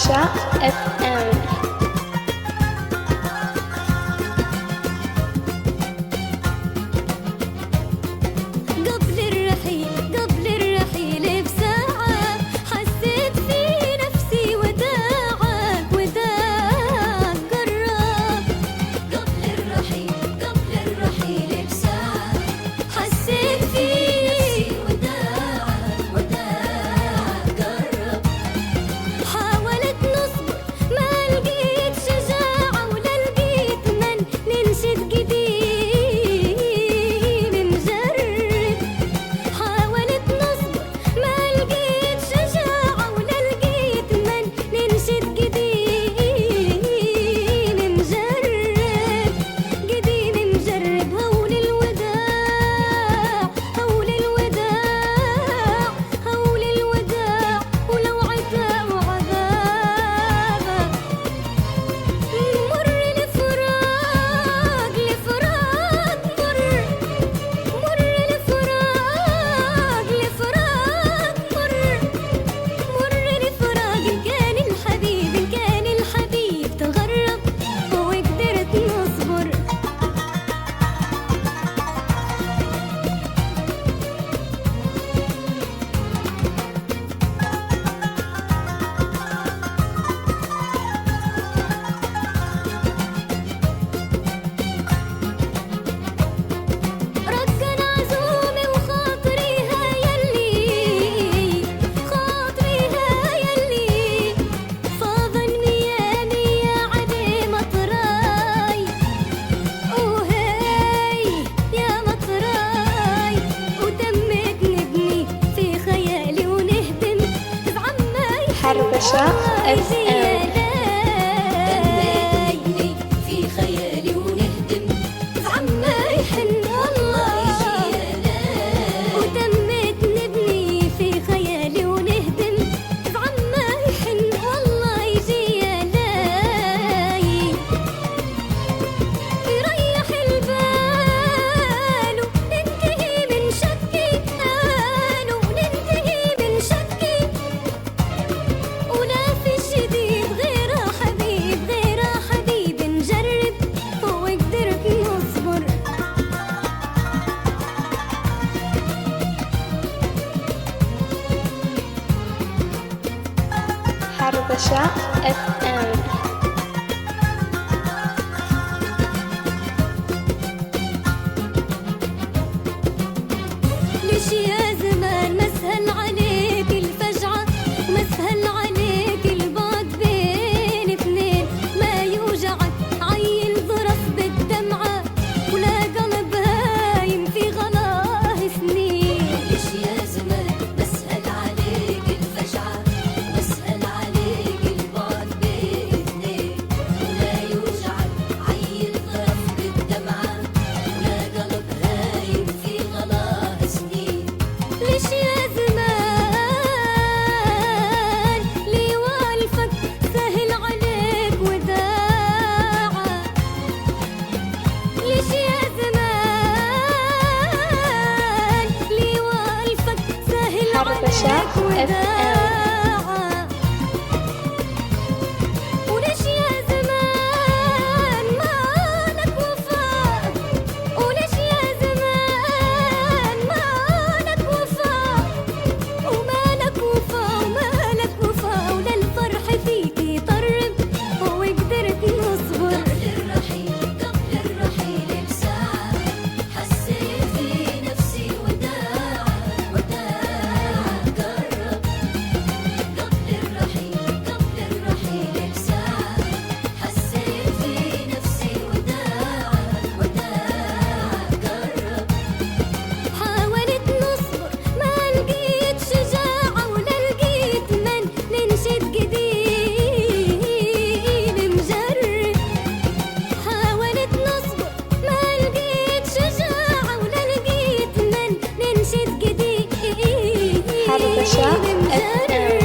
حربشة اف ام. قبل الرحيل بساعة حسيت في نفسي وداعك قرب. قبل الرحيل بساعة حسيت في نفسي وداعك قرب. حاولت نصبر ما لقيت شجاعة ولا لقيت من ننشد قديم نجرب. حاولت نصبر ما لقيت شجاعة ولا لقيت من ننشد قديم نجرب. هول الوداع ولو عتاب وعذابك مر لفراق مر لفراق إن كان الحبيب تغرب وقدرت نصبر. رقن عزومي وخاطري يلي فاضن مية علي مطراي. وهي يا مطراي وتمت نبني في خيالي ونهدم بعماي حربشة اف ام. في خيالي ونهدم عما يحن والله وتمت نبني في خيالي ونهدم عما يحن والله يجي لاي. يريح البال وننتهي من شكي ولا في الجديد غير حبيب نجرب وقدرت نصبر. حربشة اف ام. ليش يا زمان مسهل عليك الفجعة ومسهل عليك البعد بين اثنين ما يوجعك عيل ظرف بالدمعة ولا قلب هايم في غلاه سنين. ليش يا زمان مسهل عليك الفجعة ومسهل عليك البعد بين اثنين ولا يوجعك عيل ظرف بالدمعة ولا قلب هايم في غلاه سنين. ليش يا زمان لي والفك سهل عليك وداعة. ليش يا زمان لي والفك سهل حربشة عليك FM. وداعة. وليش يا زمان مالك وفاء وليش يا زمان مالك وفاء ومالك وفاء ولا الفرح فيك يطرب وقدرت نصبر. قبل الرحيل بساعة حسيت في نفسي وداعك قرب. قبل الرحيل بساعة حسيت في نفسي وداعك قرب. حاولت نصبر ما لقيت شجاعة ولا لقيت من ننشد قديم نجرب. حاولت نصبر ما لقيت شجاعة ولا لقيت من ننشد قديم حربشة اف ام.